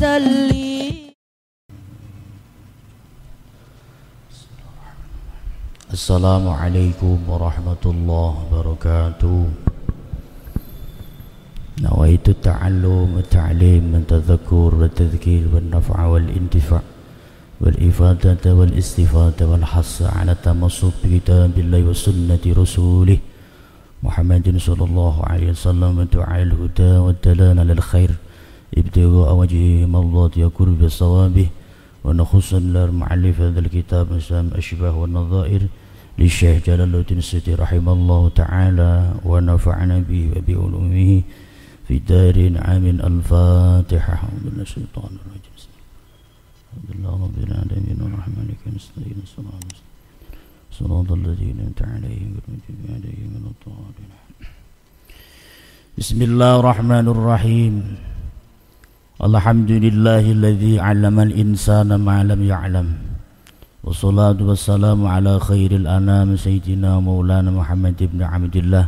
وسلم. السلام عليكم ورحمة الله وبركاته. نويت التعلم والتعليم والتذكر والتذكير والنفع والانتفاع والإفادة والاستفادة والحث على التمسك بكتاب الله وسنة رسوله محمد صلى الله عليه وسلم ودعاء الهدى والدلالة على الخير ابتغاء وجهه مرضات يقرب بصوابه ونخص المؤلف هذا الكتاب مسام أشباه والنظائر للشيخ جلال الدين السيوطي رحمه الله تعالى ونفعنا به وبعلومه في دار آمين. الفاتحة. أعوذ بالله من الشيطان الرجيم. الحمد لله رب العالمين الرحمن الرحيم نستعين صراط الذين أنعمت عليهم غير المغضوب عليهم ولا الضالين. بسم الله الرحمن الرحيم. الحمد لله الذي علم الإنسان ما لم يعلم والصلاة والسلام على خير الأنام سيدنا مولانا محمد بن عبد الله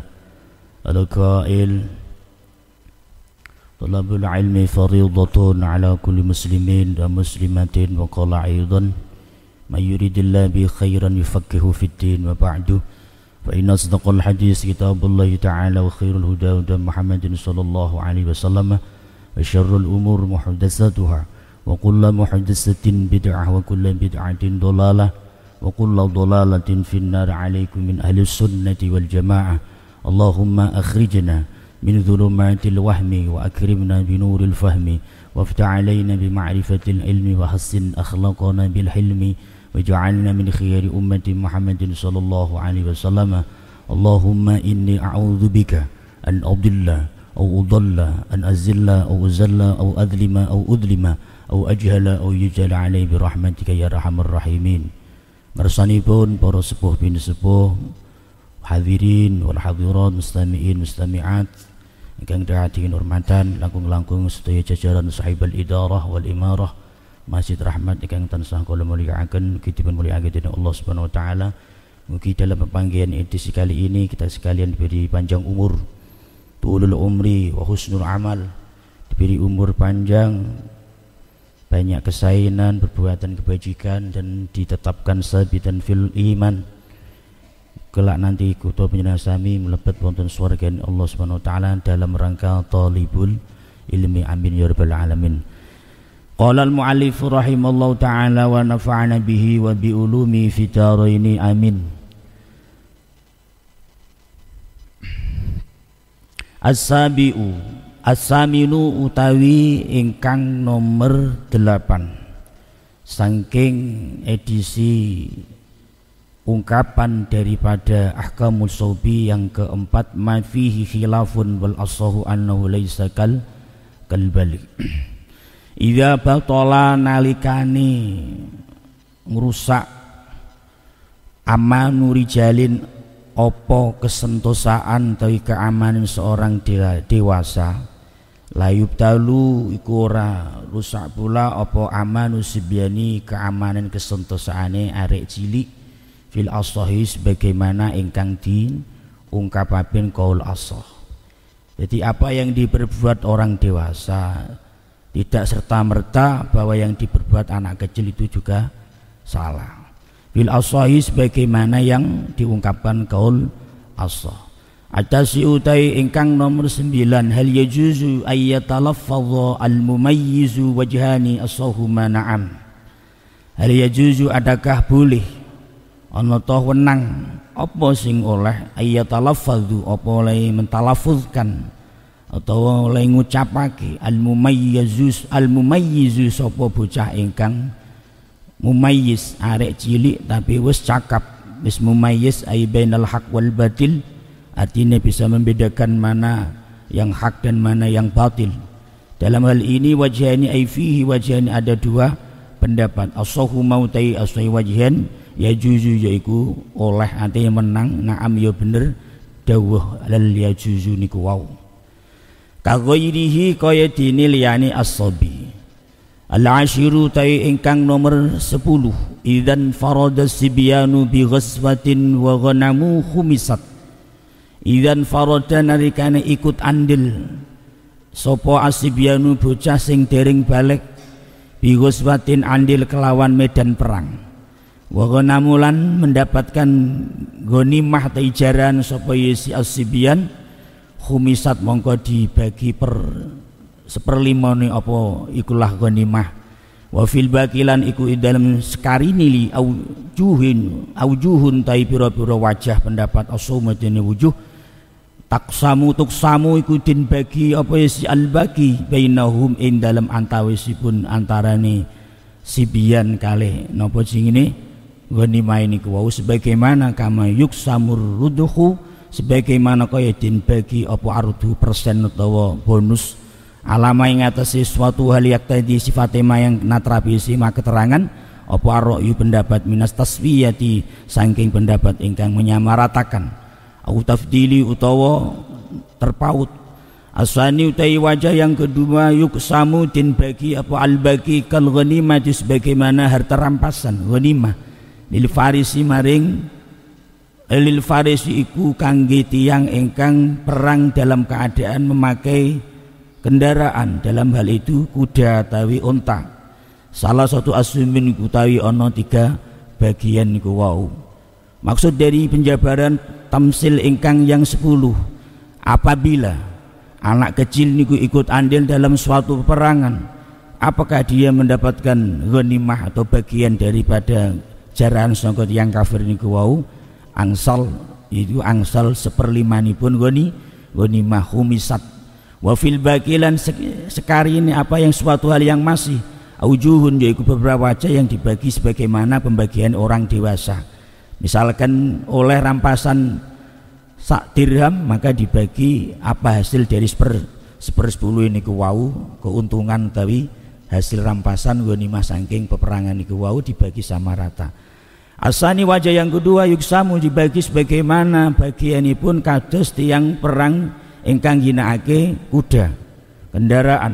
القائل طلب العلم فريضة على كل مسلمين ومسلمة وقال أيضا من يريد الله به خيرا يفقهه في الدين. وبعد فإن أصدق الحديث كتاب الله تعالى وخير الهدى هدى محمد صلى الله عليه وسلم وشر الأمور محدثاتها وكل محدثة بدعة وكل بدعة ضلالة وكل ضلالة في النار. عليكم من أهل السنة والجماعة اللهم أخرجنا من ظلمات الوهم وأكرمنا بنور الفهم وافتح علينا بمعرفة العلم وحسن أخلاقنا بالحلم وجعلنا من خير أمة محمد صلى الله عليه وسلم. اللهم إني أعوذ بك أن أضل أو أضل أن أزل أو أزل أو أظلم أو أظلم أو أجهل أو يجهل علي برحمتك يا أرحم الراحمين. Ngarsanipun para sepuh bin sepuh, hadirin wal hadirat, mustami'in mustami'at ingkang dadi hormatan langkung-langkung sedaya jajaran sahibul idarah wal imarah Masjid Rahmat ingkang tansah kula mulyakaken, mugi dipun mulyakaken dening Allah Subhanahu wa taala. Mugi dalam pepanggihan edisi kali ini kita sekalian diberi panjang umur, tulul umri wa husnul amal, diberi umur panjang, banyak kesainan, perbuatan kebajikan, dan ditetapkan sabitan fil iman. Kelak nanti kutu penjenengan sami mlebet wonten swarga Allah Subhanahu wa taala dalam rangka talibul ilmi. Amin ya rabbal alamin. Qala al-mu'allif rahimallahu taala wa nafa'ana bihi wa bi ulumi fi daraini. Amin. As-sabi'u as-saminu utawi ingkang nomor 8 saking edisi ungkapan daripada ahkamul sobi yang keempat, ma fihi khilafun wal asahu annahu laisa kal balik. Idza batala nalikani ngrusak amanu rijalin opo kesentosaan atau keamanan seorang dewasa, layub talu iku ora rusak pula opo amanu sibyani keamanan kesentosaane arek cilik fil asahi sebagaimana ingkang diungkapaken qaul asah. Jadi apa yang diperbuat orang dewasa tidak serta-merta bahwa yang diperbuat anak kecil itu juga salah. Fil asahi sebagaimana yang diungkapkan qaul asah. Atasi utai ingkang nomor 9, hal yajuzu ayyatalaffadha al-mumayyizu wajhani asahuma na'am. Hal yajuzu adakah boleh ana ta wenang apa sing oleh ayyatalaffadhu apa oleh mentalafuzkan atau oleh ngucapake al-mumayyizu sapa bocah ingkang mumayyiz arek cilik tapi wis cakap, wis mumayyiz ai bainal haq wal batil, artinya bisa membedakan mana yang hak dan mana yang batil. Dalam hal ini wajhani ai fihi wajhani ada dua pendapat. Asahu mautai asai wajhan ya juzu yaiku oleh artinya menang, na'am ya bener dawuh lal ya juzu niku wau. Kaghairihi kaya dini liyani as-sabi. Al-ashiru tai ingkang nomor 10, idzan farada sibyanu bi ghaswatin wa ghanamu khumisat. Idzan farada nalikane ikut andil sapa asibyanu bocah sing dereng balik bi ghuswatin andil kelawan medan perang. Wa ghanamulan mendapatkan ghanimah ta ijaran sapa yesi as-sibyan khumisat mongko dibagi per seperlimane apa ikulah ghanimah. Wa fil baqilan iku dalam sekarini li aujuhun tai pira-pira wajah pendapat asaumatene wujuh tuksamu iku din bagi apa yesi al-baqi bainahum ing dalam antawisipun antarane sibian kalih napa singine ghanimah ini ku sebagaimana kama yuksamur ruduhu sebagaimana kaya din bagi apa ardu persen utawa bonus alama ing atase suatu hal yak tadi sifate yang natrapi sima keterangan apa aryu pendapat minas taswiyati saking pendapat ingkang menyamaratakan au tafdili utawa terpaut asani utai wajah yang kedua yuksamu din bagi apa al-baqi kal ghanimah sebagaimana harta rampasan ghanimah lil farisi maring lil farisi iku kangge tiyang ingkang perang dalam keadaan memakai kendaraan, dalam hal itu kuda tawi unta. Salah satu asumin kutawi ono 3 bagian niku wau. Maksud dari penjabaran tamsil ingkang yang 10, apabila anak kecil niku ikut andil dalam suatu peperangan, apakah dia mendapatkan ghanimah atau bagian daripada jarahan sangka yang kafir niku wau? Angsal itu angsal 1/5 ghanimah khumisat. Wa fil baqilan sekari ini apa yang suatu hal yang masih aujuhun yaitu beberapa wajah yang dibagi sebagaimana pembagian orang dewasa. Misalkan oleh rampasan sak dirham maka dibagi apa hasil dari 1/10 ini ku wau keuntungan utawi hasil rampasan ghanimah saking peperangan niku wau dibagi sama rata. Asani wajah yang kedua yuksamu dibagi sebagaimana bagianipun kados tiyang perang ingkang ginakake kuda kendaraan.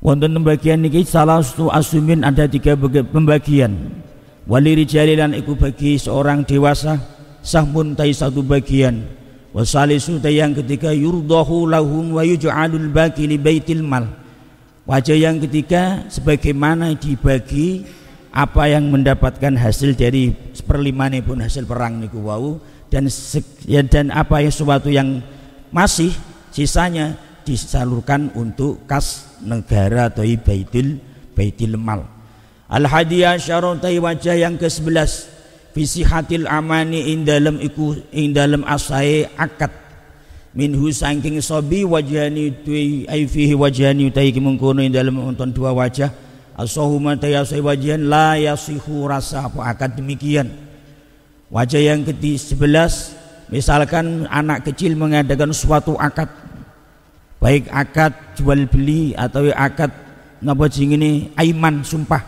Wonten pembagian niki salah satu asumin ada 3 pembagian. Waliri jalilan iku bagi seorang dewasa sahmun tai 1 bagian. Wasalisu tai yang ketiga yurdahu lahum wa yuj'alul baqi li baitil mal. Wajah yang ketiga sebagaimana dibagi apa yang mendapatkan hasil dari 1/5 pun hasil perang niku wau dan apa yang suatu yang masih sisanya disalurkan untuk kas negara atau baitul mal. Al-hadiyah syaratai wajah yang ke-11 fisihatil amani ing dalam asai akad minhu saking sobi wajhani tui ai fihi wajhani utai mengkono ing dalam nonton 2 wajah asahuma tayasai wajihan la yasihu rasa apa akad demikian. Wajah yang ke-11 misalkan anak kecil mengadakan suatu akad, baik akad jual beli atau akad napa ini aiman sumpah,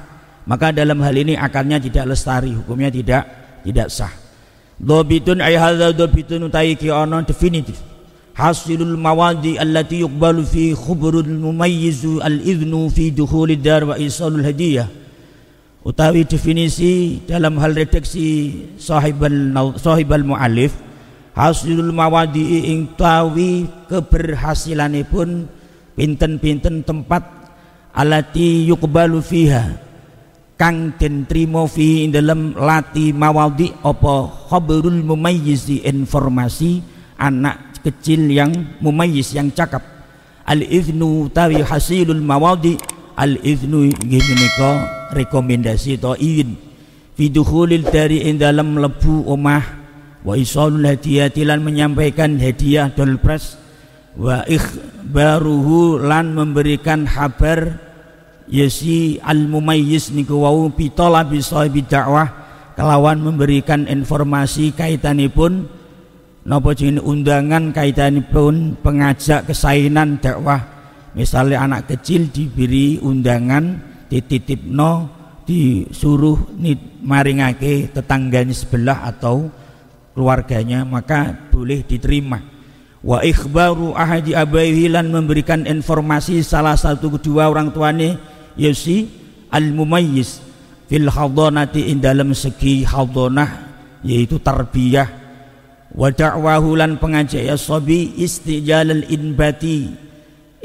maka dalam hal ini akadnya tidak lestari, hukumnya tidak sah. Dhabitun ay hadza dhabitun utai ki ana definitif. Hasilul mawadi allati yuqbalu fi khubrul mumayyizu al-idhnu fi dukhulid dar wa isalul hadiyah. Utawi definisi dalam hal redaksi sahibal muallif hasilul mawadi ing tawi keberhasilanipun pinten-pinten tempat alati yuqbalu fiha kang den trimo fi dalam lati mawadi apa khabarul mumayyiz informasi anak kecil yang mumayyiz yang cakap. Al-idhnu tawi hasilul mawadi al-idhnu menika rekomendasi atau izin fi dukhulil dari ing dalam mlebu omah wa isalul hadiyati lan menyampaikan hadiah dolpres wa ikhbaruhu lan memberikan kabar yasi al-mumayyiz niku wau pitolabi sahibi dakwah kelawan memberikan informasi kaitanipun napa jenenge undangan kaitanipun pengajak kesainan dakwah. Misalnya anak kecil diberi undangan dititipno disuruh maringake tetangganya sebelah atau keluarganya maka boleh diterima. Wa ikhbaru ahadi abaihi lan memberikan informasi salah satu kedua orang tuane yasi al-mumayyiz fil hadhanati in dalam segi hadhanah yaitu tarbiyah. Wa da'wahu lan pengajak yasabi istijalal inbati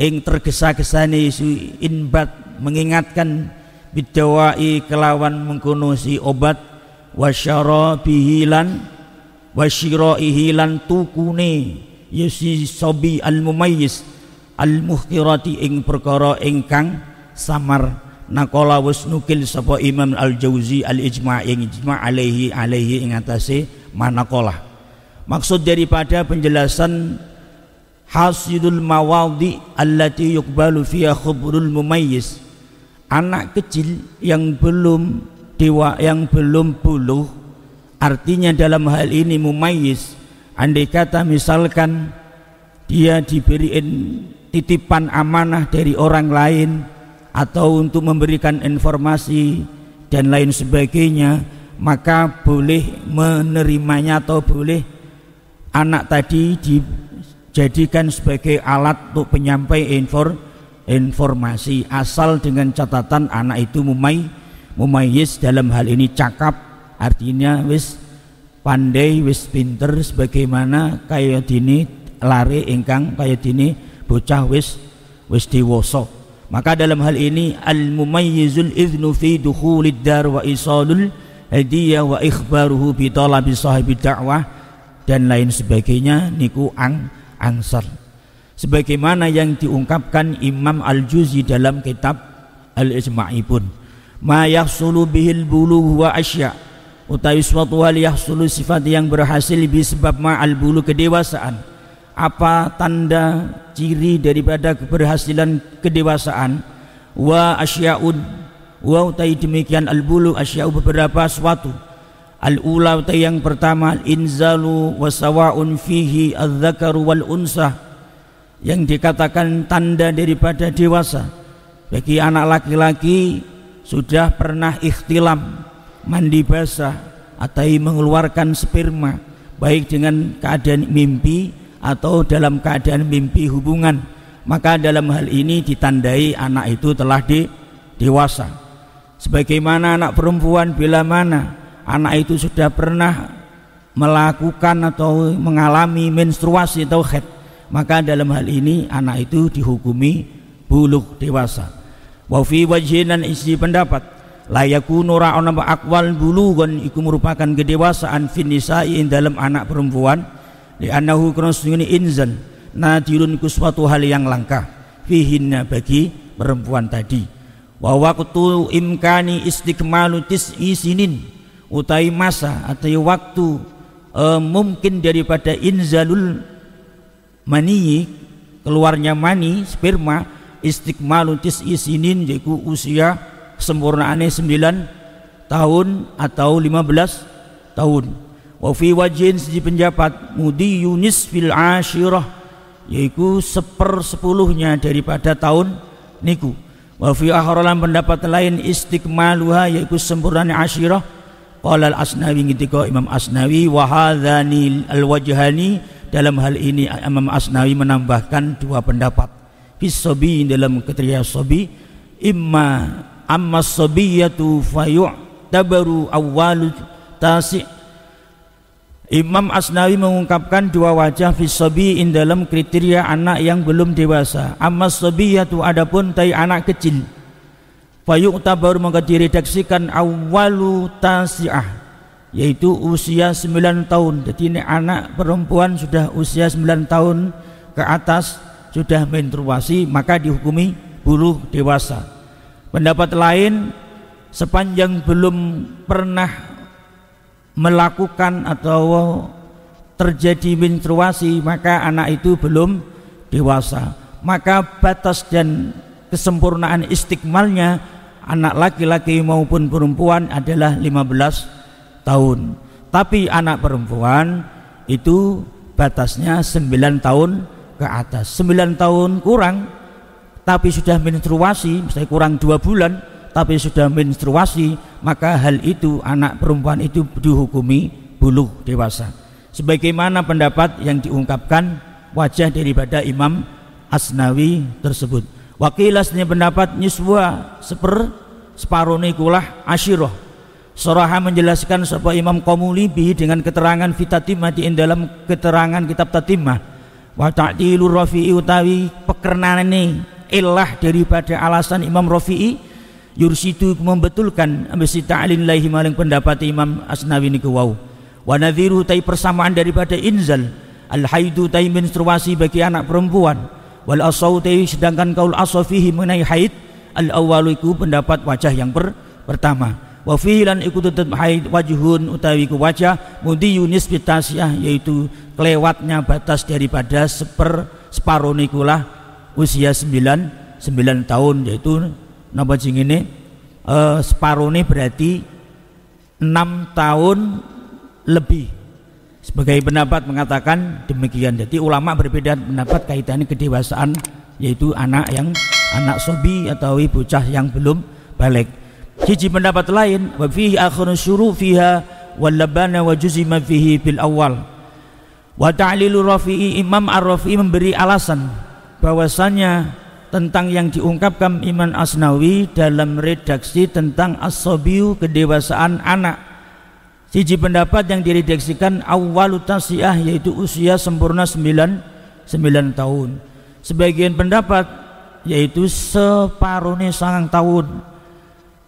ing tergesa-gesane isu inbat mengingatkan bidawai kelawan mengkono si obat wasyiraihi lan tukune yasi sobi al-mumayyiz al-muhkirati ing perkara ingkang samar. Naqala wis nukil sapa Imam Al-Jauzi al-ijma' ing ijma' alaihi ing atase manaqalah. Maksud daripada penjelasan hasidul mawadhi allati yuqbalu fiha khubrul mumayyiz, anak kecil yang belum buluh, artinya dalam hal ini mumayyiz, andai kata misalkan dia diberiin titipan amanah dari orang lain atau untuk memberikan informasi dan lain sebagainya, maka boleh menerimanya atau boleh anak tadi dijadikan sebagai alat untuk penyampai informasi, asal dengan catatan anak itu mumayyiz, dalam hal ini cakap, artinya wis pandai, wis pinter, sebagaimana kaya dini lare ingkang kaya dini bocah wis dewasa. Maka dalam hal ini al-mumayyizul idhnu fi dukhulid dar wa isalul hadiyah wa ikhbaruhu bi talabi sahibi da'wah dan lain sebagainya niku angsar. Sebagaimana yang diungkapkan Imam Al-Juzi dalam kitab Al-Ijma'i pun, ma yahsulu bihil bulugh wa asya, utawi suatu hal yahsulu sifat yang berhasil bisebab ma'al buluh kedewasaan. Apa tanda ciri daripada keberhasilan kedewasaan? Wa asya'un, wa utai demikian al-bulu asya'u beberapa suatu. Al-ula utai yang pertama inzalu wa sawa'un fihi al-dhakaru wal unsa, yang dikatakan tanda daripada dewasa bagi anak laki-laki sudah pernah ikhtilam, mandi basah atau mengeluarkan sperma, baik dengan keadaan mimpi atau dalam keadaan mimpi hubungan, maka dalam hal ini ditandai anak itu telah dewasa. Sebagaimana anak perempuan bila mana anak itu sudah pernah melakukan atau mengalami menstruasi atau haid, maka dalam hal ini anak itu dihukumi bulugh dewasa. Wa fi wajhinan isi pendapat la yakunu ra'ana aqwal bulughan iku merupakan kedewasaan fin nisa'i dalam anak perempuan, li'annahu karena inzal nadirun ku suatu hal yang langka fihinna bagi perempuan tadi. Wa waqtu imkani istikmalu tis'i sinin, utai masa atau waktu mungkin daripada inzalul mani, keluarnya mani sperma, istikmalu tis'i sinin yaitu usia sempurnaane 9 tahun atau 15 tahun. Wa fi wajhin siji pendapat mudi yunis fil ashirah, yaitu 1/10 daripada tahun niku. Wa fi akhralan pendapat lain istikmaluha, yaitu sempurnanya ashirah. Qala al-Asnawi, ketika Imam Asnawi, wa hadzani al-wajhani, dalam hal ini Imam Asnawi menambahkan dua pendapat. Fis sabi, dalam kriteria sabi, amma sabiyatu fayu'tabaru awwalu tasi'. Imam Asnawi mengungkapkan dua wajah fisabiin dalam kriteria anak yang belum dewasa. Amma sabiyatu, adapun tai anak kecil, fayu'tabaru maka diredaksikan awwalu tasi'ah, yaitu usia 9 tahun. Jadi ini anak perempuan sudah usia 9 tahun ke atas sudah menstruasi, maka dihukumi bulugh dewasa. Pendapat lain, sepanjang belum pernah melakukan atau terjadi menstruasi, maka anak itu belum dewasa. Maka batas dan kesempurnaan istikmalnya anak laki-laki maupun perempuan adalah 15 tahun. Tapi anak perempuan itu batasnya 9 tahun ke atas. 9 tahun kurang tapi sudah menstruasi, misalnya kurang 2 bulan tapi sudah menstruasi, maka hal itu anak perempuan itu dihukumi bulugh dewasa. Sebagaimana pendapat yang diungkapkan wajah daripada Imam Asnawi tersebut. Wakilasnya pendapat niswa separone kulah asyirah. Suraha menjelaskan sapa Imam Qamulibi dengan keterangan fitatimah di dalam keterangan kitab Tatimah. Wa ta'dilur rafi'i utawi pekernane ilah daripada alasan Imam Rafi'i yursidu membetulkan ambisi ta'lin lahi maling pendapat Imam Asnawi niku wau. Wa nadhiru tai persamaan daripada inzal al haidu tai menstruasi bagi anak perempuan wal asaw tai sedangkan kaul asafihi mengenai haid al awwalu iku pendapat wajah yang pertama. Wa fihi lan iku tetep haid wajhun utawi ku wajah mudiyun nisbitasiyah yaitu kelewatnya batas daripada separuh nikulah usia 9 tahun, yaitu napa jingine separuh ini berarti 6 tahun lebih. Sebagai pendapat mengatakan demikian. Jadi ulama berbeda pendapat kaitannya kedewasaan, yaitu anak sobi atau bocah yang belum balik. Siji pendapat lain wa fihi akhirun syuru fiha wal labana wa juzima fihi bil awal. Wa ta'lilu Rafi'i, Imam Ar-Rafi'i memberi alasan bahwasanya tentang yang diungkapkan Imam Asnawi dalam redaksi tentang as-sabiyu kedewasaan anak. Siji pendapat yang diredaksikan awwalu tasiyah yaitu usia sempurna 9 tahun. Sebagian pendapat yaitu separuhnya 9 tahun.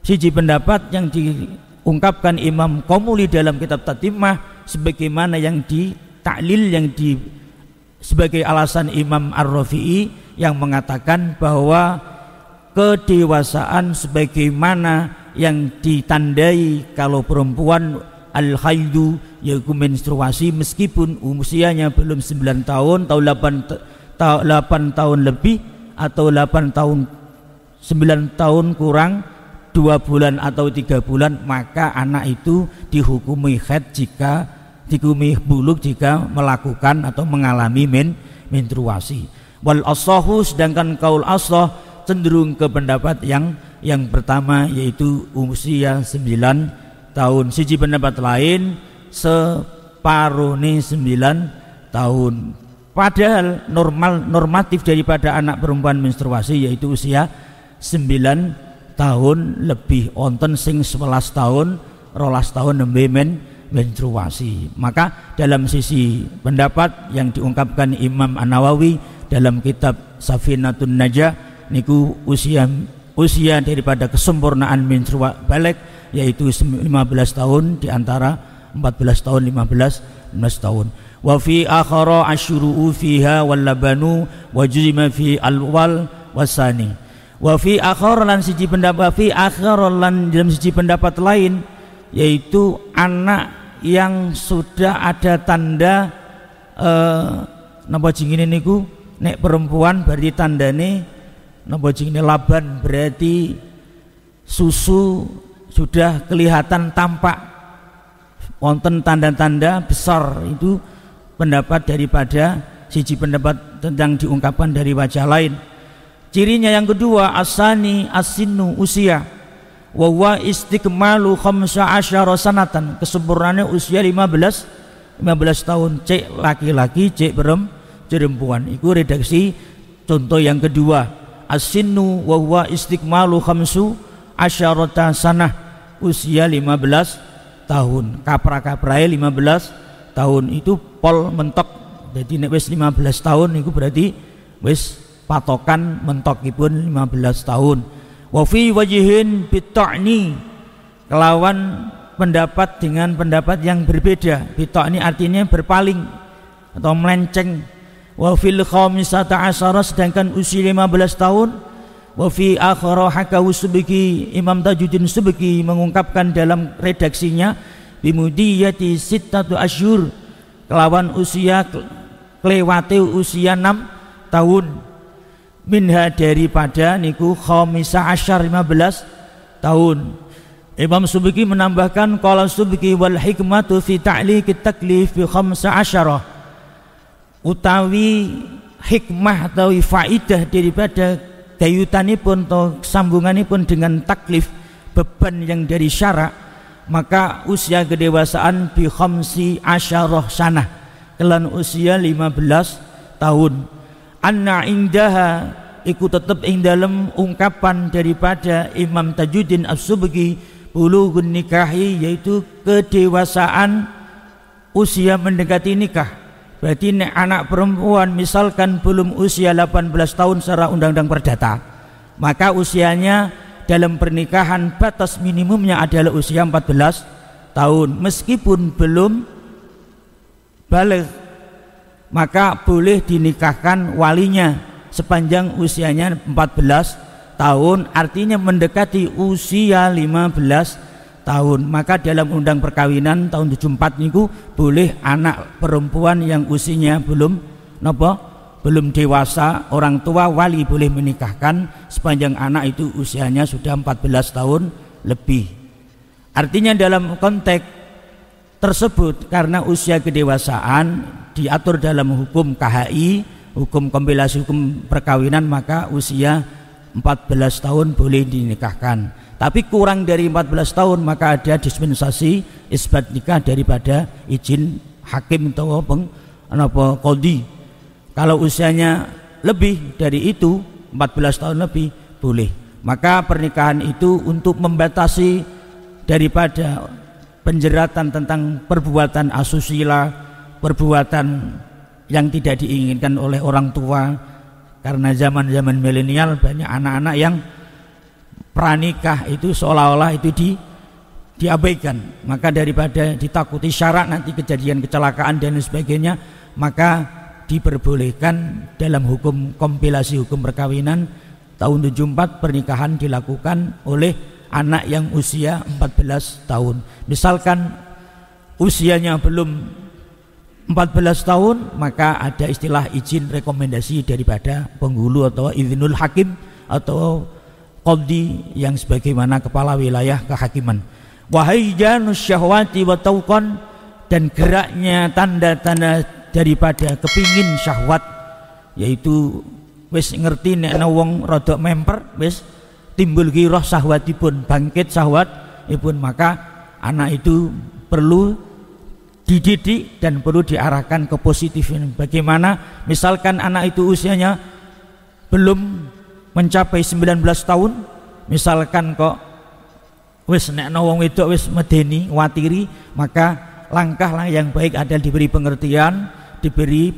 Siji pendapat yang diungkapkan Imam Qomuli dalam kitab Tatimah sebagaimana yang taklil yang sebagai alasan Imam Ar-Rafi'i yang mengatakan bahwa kedewasaan sebagaimana yang ditandai kalau perempuan al-haidu yaitu menstruasi meskipun usianya belum 9 tahun atau 8 tahun lebih atau 8 tahun 9 tahun kurang 2 bulan atau 3 bulan, maka anak itu dihukumi haid jika dihukumi buluk jika melakukan atau mengalami menstruasi. Wal asahu, sedangkan kaul asah cenderung ke pendapat yang pertama yaitu usia 9 tahun. Siji pendapat lain separuhnya 9 tahun. Padahal normatif daripada anak perempuan menstruasi yaitu usia 9 tahun lebih, onten sing 11 tahun 12 tahun nembe menstruasi. Maka dalam sisi pendapat yang diungkapkan Imam An-Nawawi dalam kitab Safinatun Najah niku usia daripada kesempurnaan menstruasi balik yaitu 15 tahun, di antara 14 tahun 15 tahun. Wa fi akhara asyru'u fiha wal labanu wa juzima fi al-wal wasani. Wa fi akhar lan siji pendapat dalam siji pendapat lain yaitu anak yang sudah ada tanda napa jingine niku nek perempuan berarti tandane napa jingine laban, berarti susu sudah kelihatan tampak wonten tanda-tanda besar. Itu pendapat daripada siji pendapat tentang diungkapkan dari wajah lain. Cirinya yang kedua asani asinu usia wa huwa istikmalu 15 sanatan, kesempurnaannya usia 15 tahun, cek laki-laki cek perempuan. Itu redaksi contoh yang kedua, asinu wa huwa istikmalu 15 sanah, usia 15 tahun. Kapra-kaprae 15 tahun itu pol mentok. Jadi nek wis 15 tahun itu berarti wis patokan mentokipun 15 tahun. Wa fi wajhin bita'ni, kelawan pendapat dengan pendapat yang berbeda. Bita'ni artinya berpaling atau melenceng. Wa fil khamisata asyara, sedangkan usia 15 tahun. Wa fi akhara hakahu Subki, Imam Tajuddin Subki mengungkapkan dalam redaksinya bimudiyati 6 asyhur, kelawan usia kelewate usia 6 tahun. Minha daripada niku khamisa asyar 15 tahun. Imam Subki menambahkan qala Subki wal hikmatu fi ta'liqit taklif fi khamsa asyara, utawi hikmah atau faidah daripada dayutanipun atau sambunganipun dengan taklif beban yang dari syarak, maka usia kedewasaan bi khamsi asyarah sanah, kelan usia 15 tahun. Anna indaha iku tetep ing dalem ungkapan daripada Imam Tajuddin As-Subki bulughun nikahi, yaitu kedewasaan usia mendekati nikah. Berarti nek anak perempuan misalkan belum usia 18 tahun secara undang-undang perdata, maka usianya dalam pernikahan batas minimumnya adalah usia 14 tahun. Meskipun belum balik, maka boleh dinikahkan walinya sepanjang usianya 14 tahun, artinya mendekati usia 15 tahun. Maka dalam undang perkawinan tahun 74 niku boleh anak perempuan yang usianya belum dewasa, orang tua wali boleh menikahkan sepanjang anak itu usianya sudah 14 tahun lebih. Artinya dalam konteks tersebut, karena usia kedewasaan diatur dalam hukum KHI, hukum kompilasi hukum perkawinan, maka usia 14 tahun boleh dinikahkan. Tapi kurang dari 14 tahun maka ada dispensasi isbat nikah daripada izin hakim atau qadhi. Kalau usianya lebih dari itu, 14 tahun lebih, boleh. Maka pernikahan itu untuk membatasi daripada penjeratan tentang perbuatan asusila, perbuatan yang tidak diinginkan oleh orang tua. Karena zaman-zaman milenial banyak anak-anak yang pranikah itu seolah-olah itu diabaikan. Maka daripada ditakuti syarat nanti kejadian kecelakaan dan sebagainya, maka diperbolehkan dalam hukum kompilasi hukum perkawinan tahun 74 pernikahan dilakukan oleh anak yang usia 14 tahun. Misalkan usianya belum 14 tahun, maka ada istilah izin rekomendasi daripada penghulu atau idzinul hakim atau qadhi yang sebagaimana kepala wilayah kehakiman. Wahaijanus syahwati wa tauqan, dan geraknya tanda-tanda daripada kepingin syahwat, yaitu wis ngerti nek wong rada memper wis timbul ghirah syahwatipun, bangkit syahwatipun, maka anak itu perlu dididik dan perlu diarahkan ke positifnya. Bagaimana misalkan anak itu usianya belum mencapai 19 tahun, misalkan kok wis nek wong wedok wis medeni watiri, maka langkah yang baik adalah diberi pengertian, diberi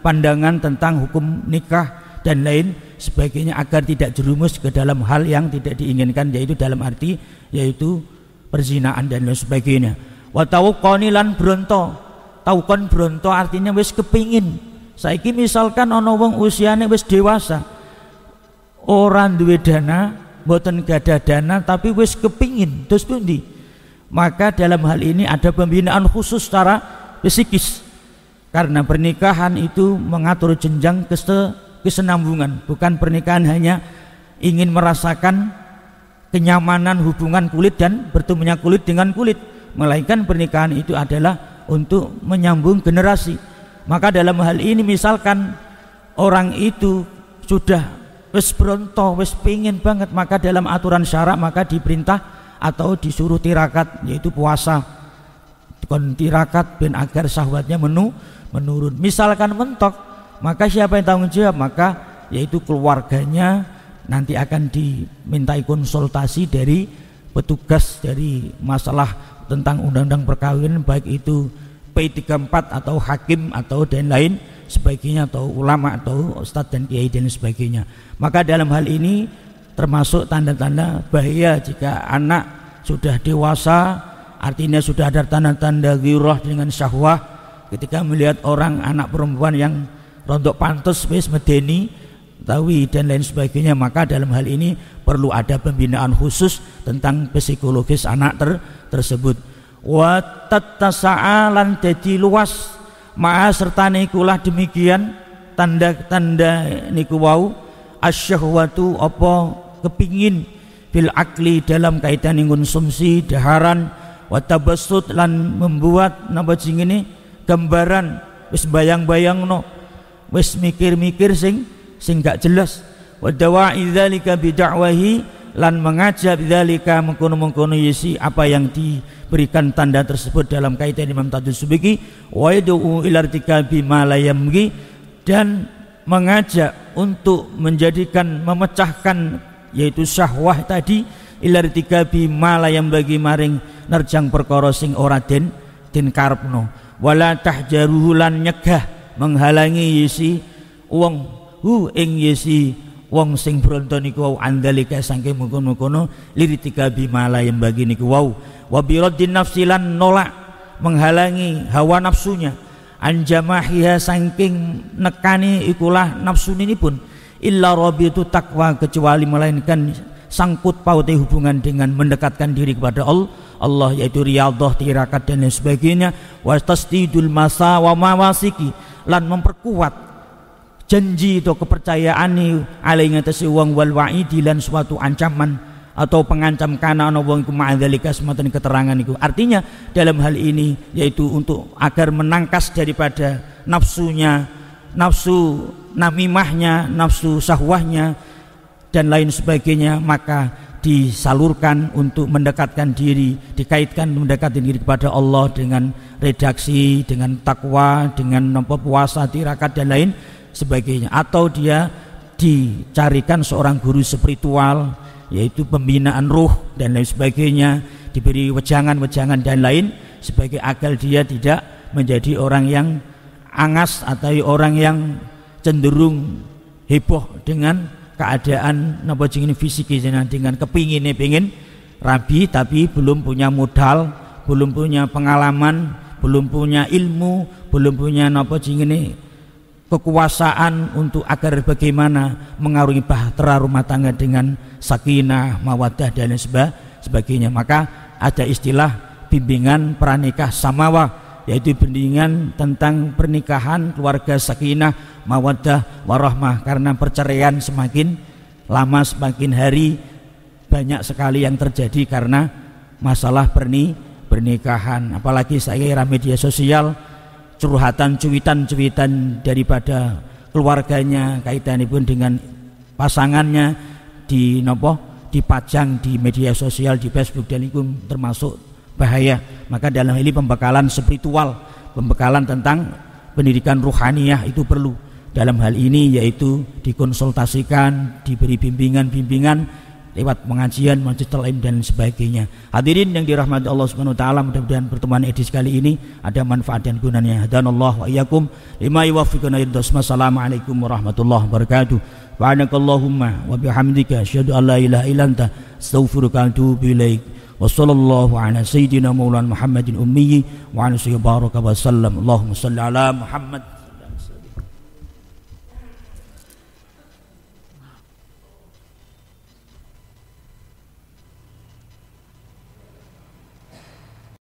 pandangan tentang hukum nikah dan lain sebagainya agar tidak jerumus ke dalam hal yang tidak diinginkan, yaitu dalam arti yaitu perzinaan dan lain sebagainya. Wa tauqani lan bronto, tauqon bronto artinya wis kepingin. Saiki misalkan ana wong usiane wis dewasa, orang duwe dana, mboten gadah dana tapi wis kepingin, terus pundi? Maka dalam hal ini ada pembinaan khusus secara psikis. Karena pernikahan itu mengatur jenjang kesenambungan, bukan pernikahan hanya ingin merasakan kenyamanan hubungan kulit dan bertemunya kulit dengan kulit, melainkan pernikahan itu adalah untuk menyambung generasi. Maka dalam hal ini misalkan orang itu sudah wis bronto, wis pingin banget, maka dalam aturan syarak maka diperintah atau disuruh tirakat, yaitu puasa kon tirakat ben agar syahwatnya menurun. Misalkan mentok, maka siapa yang tanggung jawab? Maka yaitu keluarganya nanti akan dimintai konsultasi dari petugas dari masalah tentang undang-undang perkawinan, baik itu P34 atau hakim atau dan lain sebagainya, atau ulama atau ustadz dan kiai dan sebagainya. Maka dalam hal ini termasuk tanda-tanda bahaya jika anak sudah dewasa, artinya sudah ada tanda-tanda ghirah dengan syahwah, ketika melihat orang anak perempuan yang rontok pantes wis medeni tawi dan lain sebagainya, maka dalam hal ini perlu ada pembinaan khusus tentang psikologis anak tersebut. Wa tattasa'alan dadi luas ma'a serta nikulah demikian tanda-tanda niku wau asyahwatu apa kepingin bil akli dalam kaitan konsumsi daharan, wa tabassut lan membuat napa jingene gambaran wis bayang-bayangno, wis mikir-mikir sing gak jelas, wa dawa'i dzalika bid'awahi lan mengajab dzalika mengkono-mengkono yesi apa yang diberikan tanda tersebut dalam kaitan Imam Tadus Subiki, wa yad'u ila irtikabi ma la yamgi, dan mengajak untuk menjadikan memecahkan yaitu syahwah tadi, ila irtikabi ma la yambagi maring nerjang perkara sing ora den karepno, wala tahjaruhu lan nyegah menghalangi yesi wong ing yesi wong sing bronto niku wau andalika saking mengkono-kono liritika bimala yang bagi niku wau wa biraddin nafsilan nolak menghalangi hawa nafsunya anjamahiha saking nekani ikulah nafsu ini pun illa rabitu takwa kecuali melainkan sangkut paute hubungan dengan mendekatkan diri kepada Allah yaitu riyadhah tirakat dan lain sebagainya wa tasdidul masa wa mawasiki lan memperkuat janji atau kepercayaan alaihi atase wong wal wa'idi lan suatu ancaman atau pengancam kana ana wong iku ma'adzalika sematan keterangan itu. Artinya dalam hal ini yaitu untuk agar menangkas daripada nafsunya, nafsu namimahnya, nafsu sahwahnya dan lain sebagainya, maka disalurkan untuk mendekatkan diri, dikaitkan mendekatkan diri kepada Allah dengan redaksi, dengan takwa, dengan puasa, tirakat dan lain sebagainya. Atau dia dicarikan seorang guru spiritual yaitu pembinaan ruh dan lain sebagainya, diberi wejangan-wejangan dan lain sebagai agar dia tidak menjadi orang yang angas atau orang yang cenderung heboh dengan keadaan napa jenenge fisik dengan kepingin rabi tapi belum punya modal, belum punya pengalaman, belum punya ilmu, belum punya napa jenenge kekuasaan untuk agar bagaimana mengarungi bahtera rumah tangga dengan sakinah, mawaddah dan sebagainya. Maka ada istilah bimbingan pranikah samawa, yaitu bimbingan tentang pernikahan keluarga sakinah, mawaddah, warahmah. Karena perceraian semakin lama semakin hari banyak sekali yang terjadi karena masalah pernikahan. Apalagi saya era media sosial, curhatan cuitan daripada keluarganya kaitannya pun dengan pasangannya dipajang di media sosial, di Facebook dan itu termasuk bahaya. Maka dalam hal ini pembekalan spiritual, pembekalan tentang pendidikan ruhaniyah itu perlu dalam hal ini, yaitu dikonsultasikan, diberi bimbingan lewat pengajian, majelis taklim dan sebagainya. Hadirin yang dirahmati Allah Subhanahu wa taala, mudah-mudahan pertemuan edisi kali ini ada manfaat dan gunanya. Hadanallahu wa iyyakum lima yuwaffiquna ila-s. Assalamualaikum warahmatullahi wabarakatuh. Subhanakallahumma wa bihamdika asyhadu an la ilaha illa anta astaghfiruka wa atubu ilaik. Wa sallallahu ala sayyidina maulana Muhammadin ummi wa ala alihi wa baraka wa sallam. Allahumma shalli ala Muhammad.